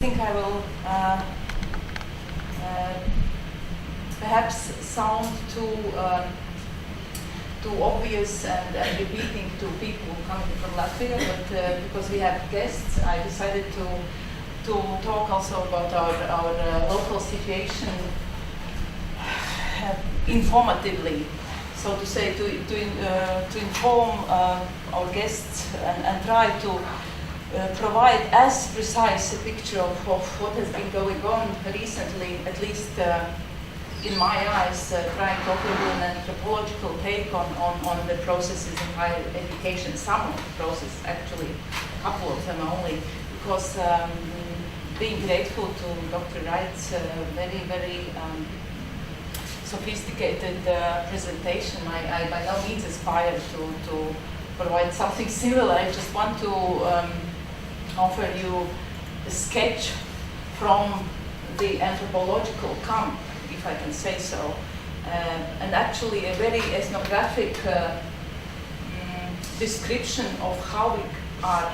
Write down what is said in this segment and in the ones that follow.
think I will perhaps sound too obvious and repeating to people coming from Latvia, but because we have guests, I decided to talk also about our local situation informatively, so to say, to inform our guests and try to provide as precise a picture of what has been going on recently, at least in my eyes, trying to offer an anthropological take on the processes in higher education, some of the processes, actually, a couple of them only, because being grateful to Dr. Wright's very sophisticated presentation, I by no means aspire to provide something similar. I just want to offer you a sketch from the anthropological camp, if I can say so, and actually a very ethnographic description of how we are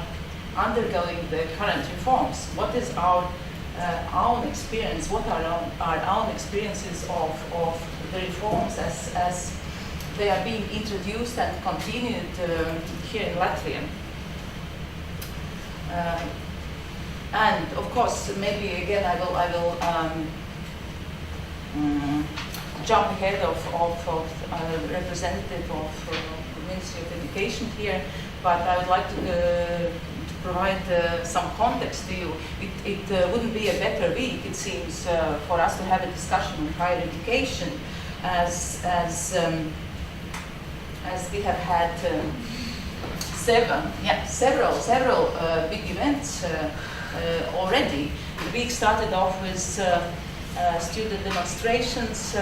undergoing the current reforms. What is our own experience? What are our own experiences of the reforms as they are being introduced and continued here in Latvia? And of course, maybe again I will jump ahead of a representative of the Ministry of Education here, but I would like to provide some context to you. It wouldn't be a better week, it seems, for us to have a discussion on higher education, as we have had several big events already. The week started off with student demonstrations.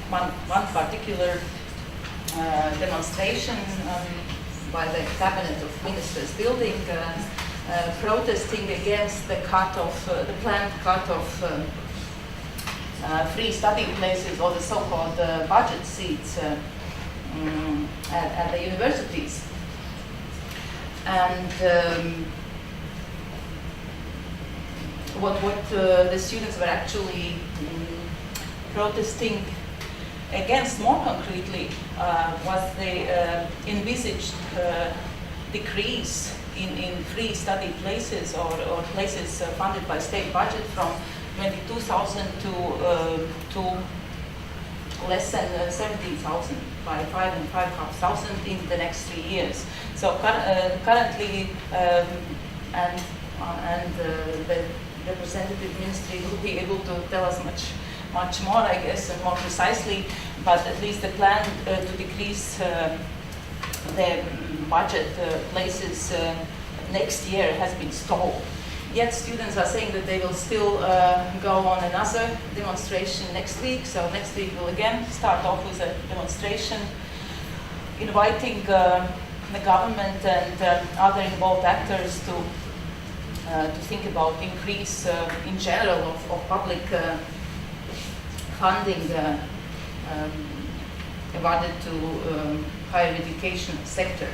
One particular demonstration by the Cabinet of Ministers building, protesting against the planned cut of free study places, or the so-called budget seats at the universities. And what the students were actually protesting against more concretely was the envisaged decrease in free study places or places funded by state budget from 22,000 to less than 17,000, by 5,000 and 5,500 in the next 3 years. So currently, and the representative ministry will be able to tell us much more, I guess, and more precisely, but at least the plan to decrease the budget places next year has been stalled. Yet students are saying that they will still go on another demonstration next week. So next week we'll again start off with a demonstration inviting the government and other involved actors to think about increase in general of public funding awarded to higher education sector.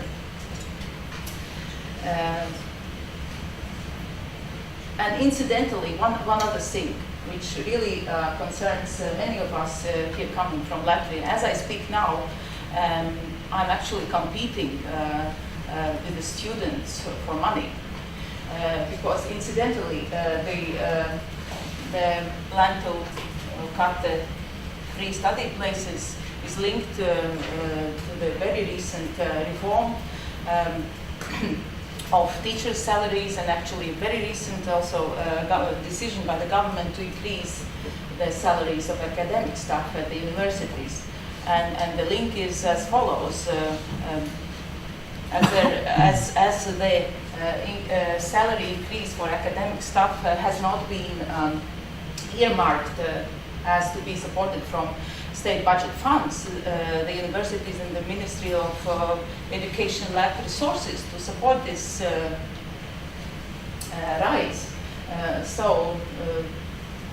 And incidentally, one other thing which really concerns many of us here coming from Latvia. As I speak now, I'm actually competing with the students for money. Because incidentally, the plan to cut the free study places is linked to the very recent reform of teachers' salaries, and actually very recent also decision by the government to increase the salaries of academic staff at the universities. And the link is as follows. As the salary increase for academic staff has not been earmarked as to be supported from state budget funds, the universities and the Ministry of Education lack resources to support this rise. So,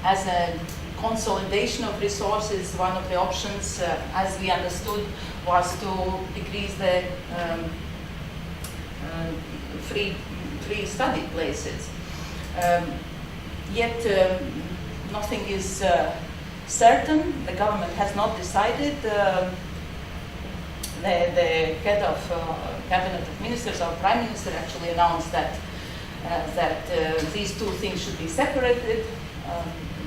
as a consolidation of resources, one of the options, as we understood, was to decrease the free study places. Yet nothing is certain. The government has not decided. The head of cabinet of ministers, our prime minister, actually announced that these two things should be separated: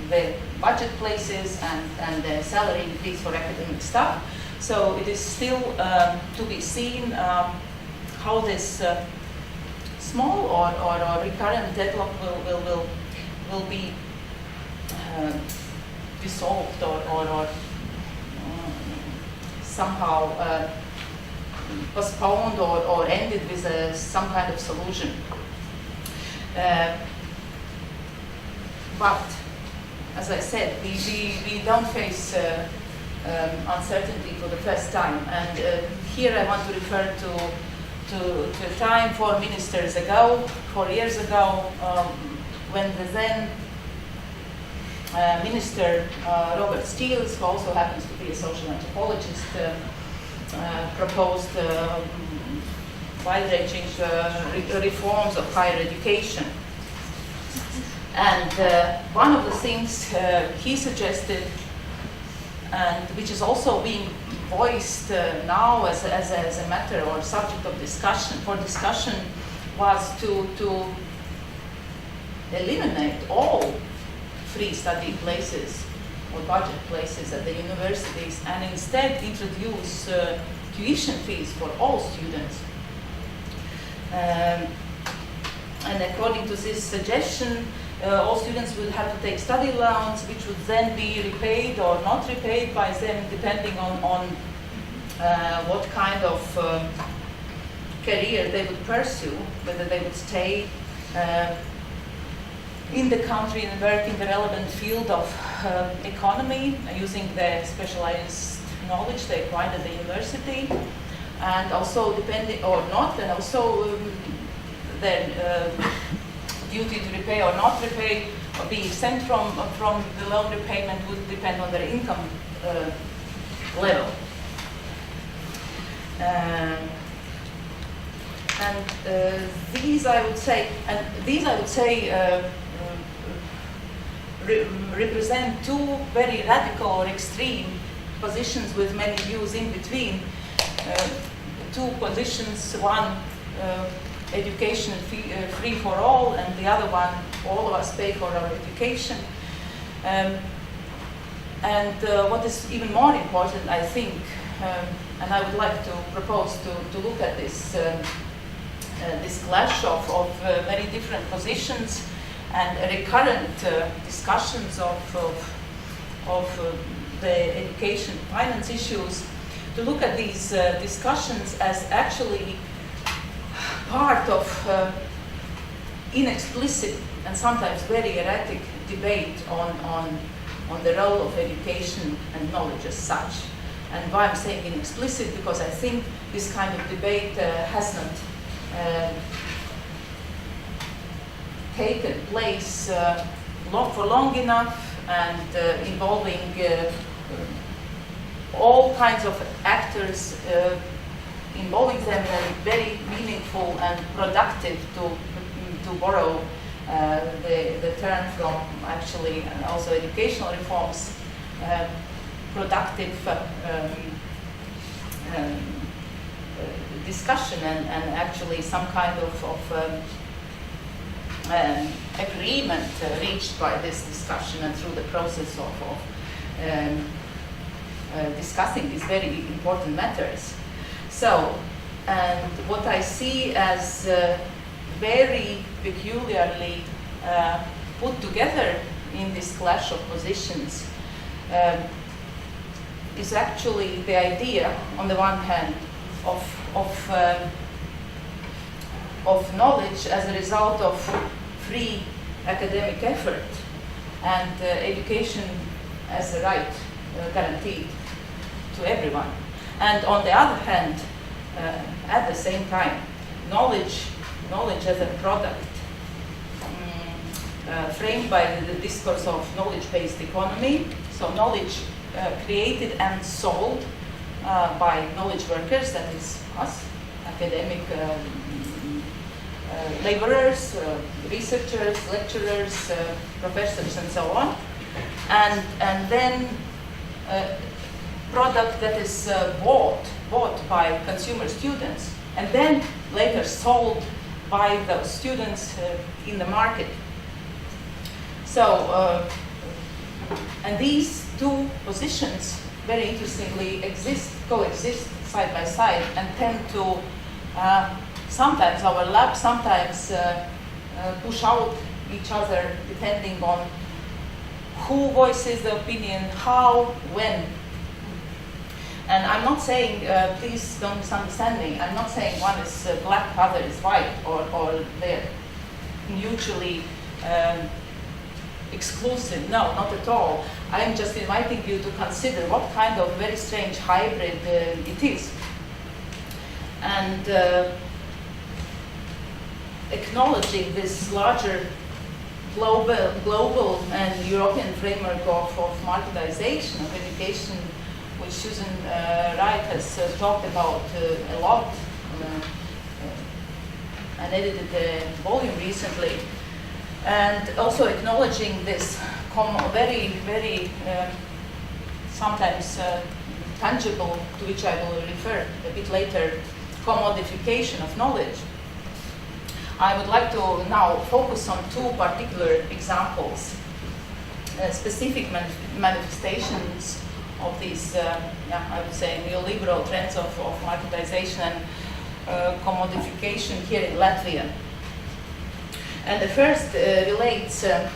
the budget places and the salary increase for academic staff. So it is still to be seen how this small or recurrent deadlock will be dissolved or somehow postponed or ended with some kind of solution. But as I said, we don't face uncertainty for the first time. And here I want to refer to a time 4 ministers ago, 4 years ago, when the then Minister Robert Steels, who also happens to be a social anthropologist, proposed wide-ranging reforms of higher education. And one of the things he suggested, and which is also being voiced now as a matter or subject of discussion, was to eliminate all free study places or budget places at the universities and instead introduce tuition fees for all students. And according to this suggestion, all students will have to take study loans, which would then be repaid or not repaid by them, depending on what kind of career they would pursue, whether they would stay in the country and work in the relevant field of economy, using the specialized knowledge they acquired at the university, and also depending or not, and also their duty to repay or not repay, or be exempt from the loan repayment would depend on their income level. These I would say represent two very radical or extreme positions with many views in between. Two positions: one, education free for all, and the other one, all of us pay for our education. What is even more important, I think, and I would like to propose to look at this clash of very different positions and recurrent discussions of the education finance issues, to look at these discussions as actually part of inexplicit and sometimes very erratic debate on the role of education and knowledge as such. And why I'm saying inexplicit, because I think this kind of debate has not taken place for long enough, and involving all kinds of actors, involving them in very meaningful and productive, to borrow the term from actually also educational reforms, productive discussion and actually some kind of agreement reached by this discussion and through the process of discussing these very important matters. So, and what I see as very peculiarly put together in this clash of positions is actually the idea, on the one hand, of knowledge as a result of free academic effort, and education as a right guaranteed to everyone. And on the other hand, at the same time, knowledge as a product framed by the discourse of knowledge-based economy. So knowledge created and sold by knowledge workers, that is us, academic laborers, researchers, lecturers, professors, and so on. And then product that is bought by consumer students and then later sold by those students in the market. So, and these two positions very interestingly coexist side by side and tend to sometimes overlap, sometimes push out each other depending on who voices the opinion, how, when. And I'm not saying, please don't misunderstand me, I'm not saying one is black, other is white, or they're mutually exclusive. No, not at all. I'm just inviting you to consider what kind of very strange hybrid it is. And acknowledging this larger global and European framework of marketization of education, which Susan Wright has talked about a lot, and edited the volume recently, and also acknowledging this very, very sometimes tangible, to which I will refer a bit later, commodification of knowledge. I would like to now focus on two particular examples, specific manifestations of these, I would say, neoliberal trends of marketization and commodification here in Latvia. And the first relates, the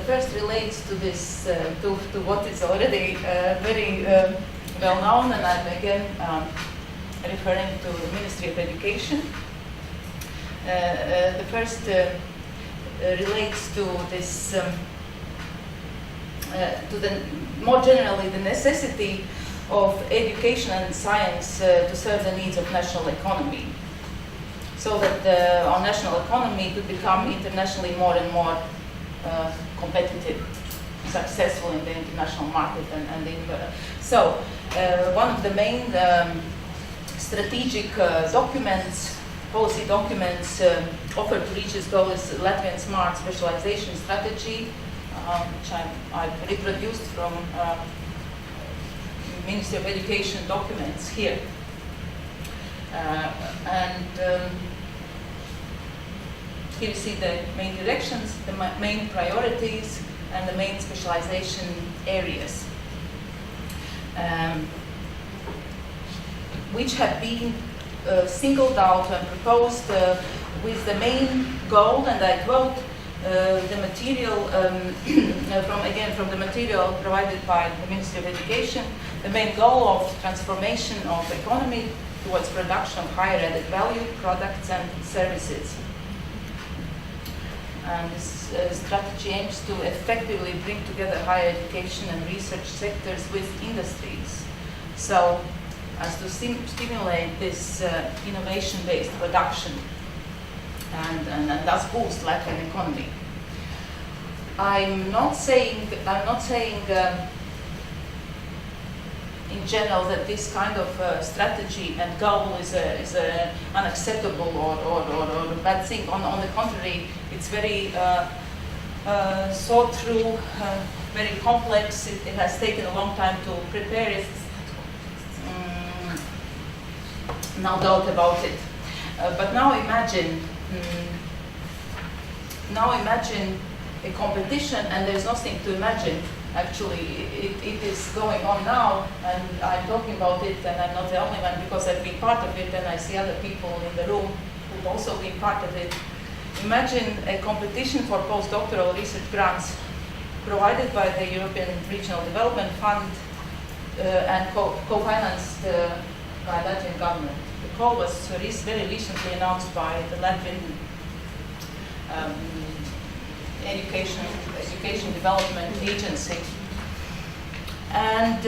first relates to this, to what is already very well known, and I'm again referring to the Ministry of Education. The first relates to this, to the more generally the necessity of education and science to serve the needs of national economy, so that our national economy could become internationally more and more competitive, successful in the international market, so one of the main strategic documents, policy documents offered to reach this goal is Latvian Smart Specialization Strategy, which I've reproduced from Ministry of Education documents here. Here you see the main directions, the main priorities, and the main specialization areas, which have been singled out and proposed with the main goal, and I quote the material from the material provided by the Ministry of Education, the main goal of transformation of economy towards production of higher added value products and services. And this strategy aims to effectively bring together higher education and research sectors with industries, so as to stimulate this innovation-based production and thus boost Latvian economy. I'm not saying in general that this kind of strategy and goal is a unacceptable or a bad thing. On the contrary, it's very thought through, very complex. It has taken a long time to prepare it. No doubt about it. But now imagine a competition, and there's nothing to imagine. Actually, it is going on now, and I'm talking about it, and I'm not the only one because I've been part of it, and I see other people in the room who've also been part of it. Imagine a competition for postdoctoral research grants provided by the European Regional Development Fund and co-financed by Latvian government. The call was very recently announced by the Latvian Education Development Agency. And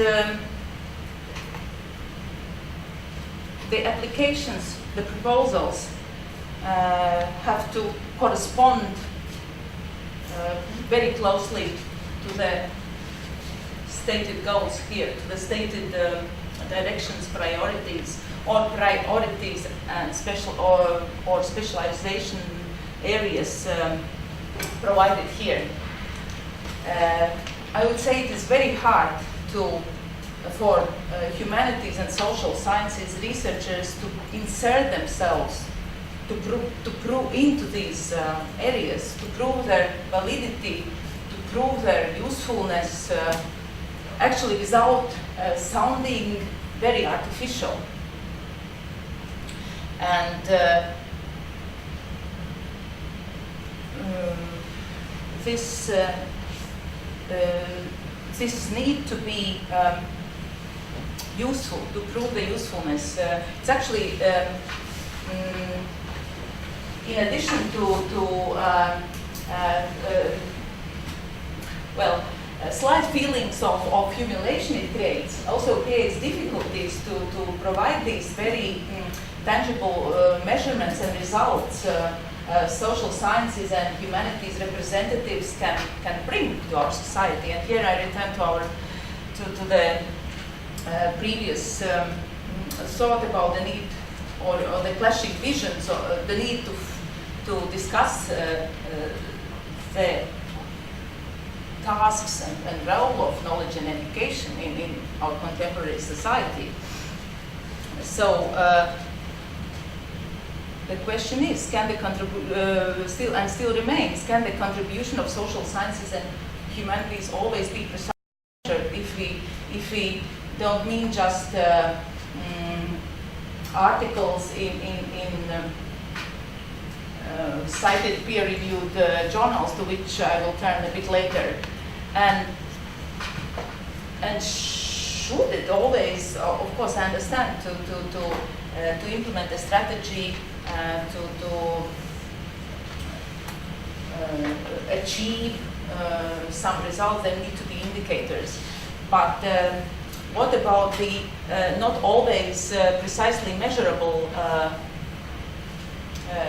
the applications, the proposals, have to correspond very closely to the stated goals here, to the stated directions, priorities on priorities and or specialization areas provided here. I would say it is very hard for humanities and social sciences researchers to insert themselves, to prove into these areas, to prove their validity, to prove their usefulness, actually without sounding very artificial. And this need to be useful, to prove the usefulness. It's actually, in addition slight feelings of humiliation it creates, also creates difficulties to provide these very tangible measurements and results social sciences and humanities representatives can bring to our society. And here I return to the previous thought about the need or the clashing visions, or the need to discuss the tasks and role of knowledge and education in our contemporary society. So the question is, can the still remains, can the contribution of social sciences and humanities always be precise if we don't mean just articles in cited peer-reviewed journals, to which I will turn a bit later, and should it always, of course, I understand to implement a strategy to achieve some results, there need to be indicators. But what about the not always precisely measurable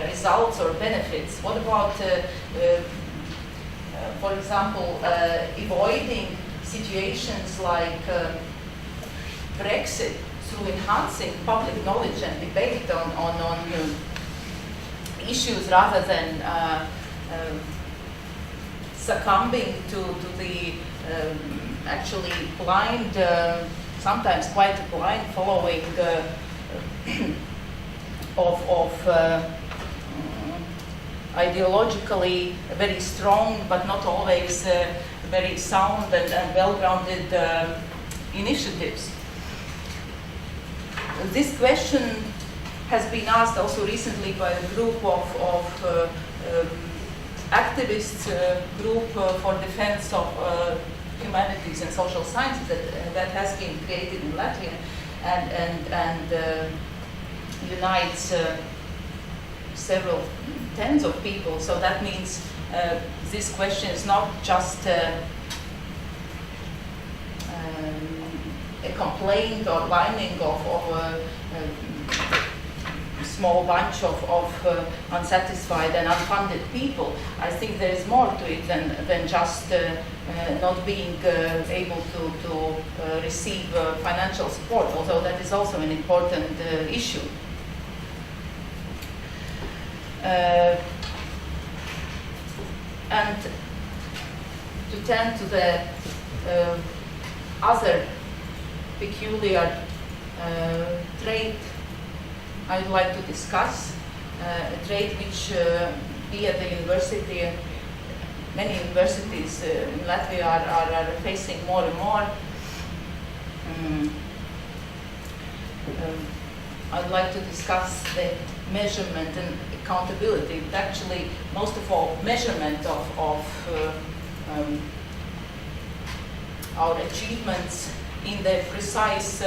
results or benefits? What about, for example, avoiding situations like Brexit through enhancing public knowledge and debate on issues rather than succumbing to the actually blind, sometimes quite blind following of ideologically very strong but not always very sound and well-grounded initiatives. This question has been asked also recently by a group of activists, group for defense of humanities and social sciences that has been created in Latvia and unites several tens of people. So that means this question is not just a complaint or whining of a small bunch of unsatisfied and unfunded people. I think there is more to it than just not being able to receive financial support, although that is also an important issue. And to turn to the other peculiar trait I would like to discuss, a trait which we at the university, many universities in Latvia are facing more and more. I'd like to discuss the measurement and accountability, but actually most of all measurement of our achievements in the precise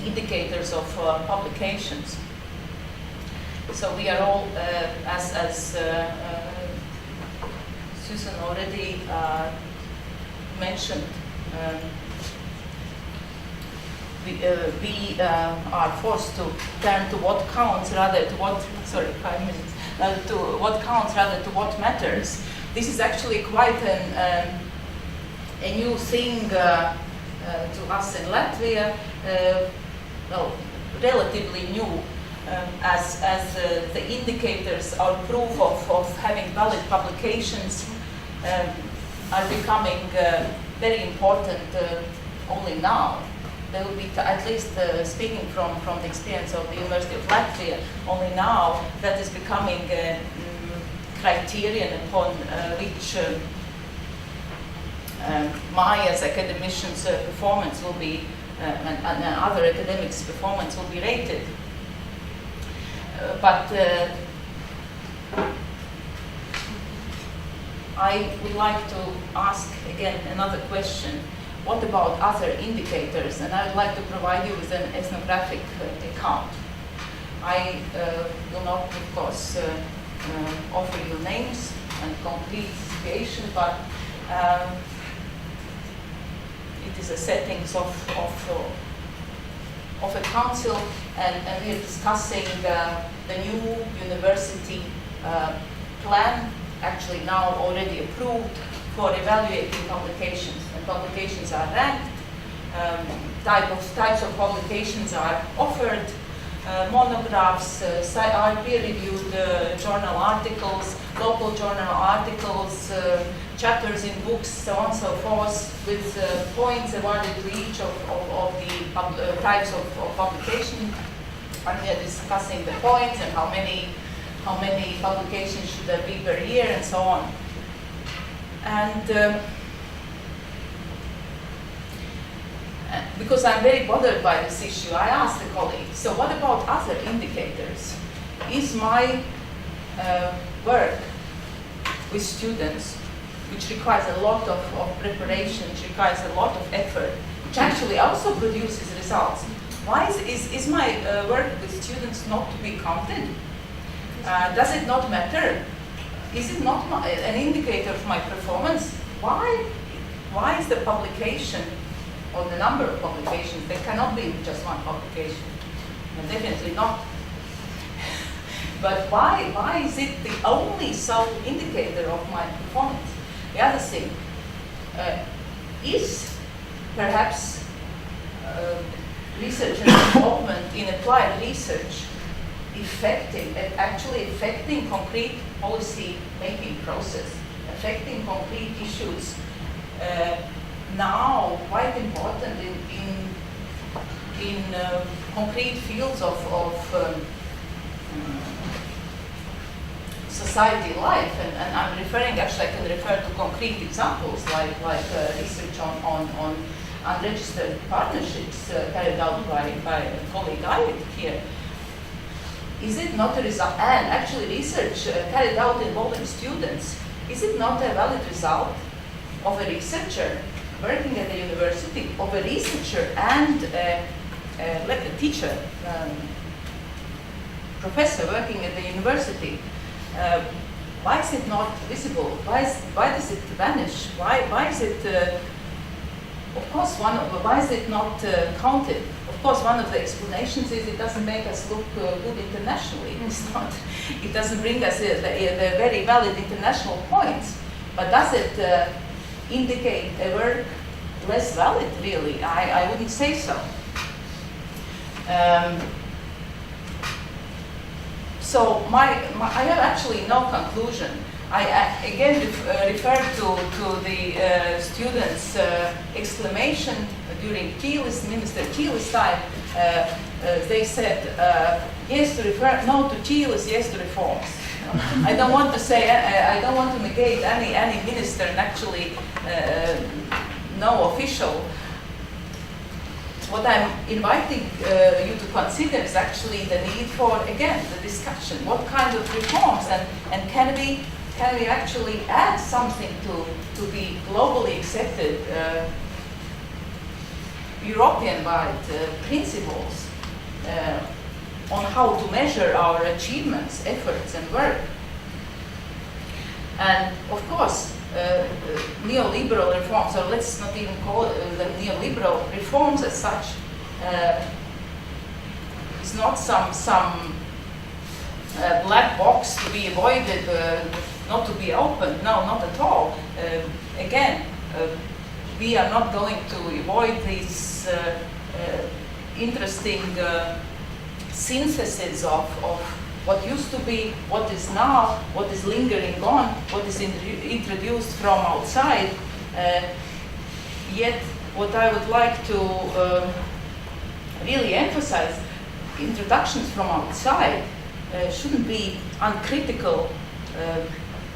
indicators of publications. So we are all, as Susan already mentioned, we are forced to turn to what counts rather to what, sorry, 5 minutes, to what counts rather to what matters. This is actually quite a new thing to us in Latvia. Well, relatively new, as the indicators or proof of having valid publications are becoming very important only now. There will be, at least speaking from the experience of the University of Latvia, only now that is becoming a criterion upon which my as academician's performance will be, and other academics' performance will be rated. But I would like to ask again another question. What about other indicators? And I would like to provide you with an ethnographic account. I will not, of course, offer you names and concrete situation, but it is a settings of a council, and we are discussing the new university plan, actually now already approved, for evaluating publications. And publications are ranked, types of publications are offered, monographs, are peer-reviewed journal articles, local journal articles, chapters in books, so on and so forth, with points awarded to each of the types of publication. And we are discussing the points and how many publications should there be per year and so on. And because I'm very bothered by this issue, I asked the colleagues, so what about other indicators? Is my work with students, which requires a lot of preparation, which requires a lot of effort, which actually also produces results, why is my work with students not to be counted? Does it not matter? Is it not an indicator of my performance? Why is the publication, or the number of publications, there cannot be just one publication, and definitely not. But why is it the only sole indicator of my performance? The other thing, is perhaps research and development in applied research actually affecting concrete policy making process, affecting concrete issues now quite important in concrete fields of society life, and I'm referring, actually I can refer to concrete examples like research on unregistered partnerships carried out by a colleague Ieva here. Is it not a result, and actually research carried out involving students, is it not a valid result of a researcher working at the university, of a researcher and like a teacher, professor working at the university? Why is it not visible? Why does it vanish? Why is it? Of course, why is it not counted? Of course, one of the explanations is it doesn't make us look good internationally. It's not. It doesn't bring us the very valid international points. But does it indicate a work less valid? Really, I wouldn't say so. So I have actually no conclusion. I again refer to the students' exclamation during Minister Chile's time. They said, yes to reform, no to Chile's, yes to reforms. I don't want to say, I don't want to negate any minister, and actually no official. What I'm inviting you to consider is actually the need for, again, the discussion. What kind of reforms, and can we actually add something to the globally accepted European-wide principles on how to measure our achievements, efforts, and work? And of course, neoliberal reforms, or let's not even call it the neoliberal reforms as such, is not some black box to be avoided, not to be opened. No, not at all. Again, we are not going to avoid these interesting synthesis of what used to be, what is now, what is lingering on, what is introduced from outside. Yet, what I would like to really emphasize, introductions from outside shouldn't be uncritical,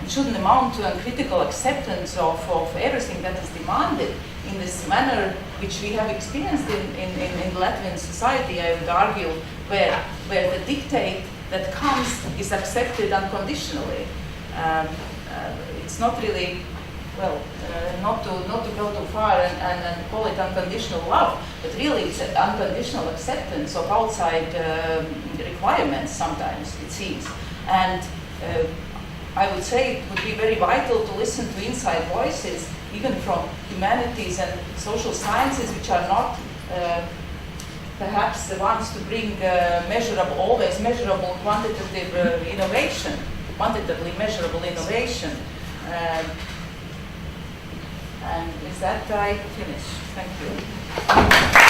shouldn't amount to uncritical acceptance of everything that is demanded in this manner which we have experienced in Latvian society, I would argue, where the dictate that comes is accepted unconditionally. It's not really, well, not to go too far and call it unconditional love, but really it's an unconditional acceptance of outside requirements sometimes, it seems. And I would say it would be very vital to listen to inside voices, even from humanities and social sciences, which are not perhaps the ones to bring always measurable quantitative innovation, quantitatively measurable innovation. And with that, I finish. Thank you.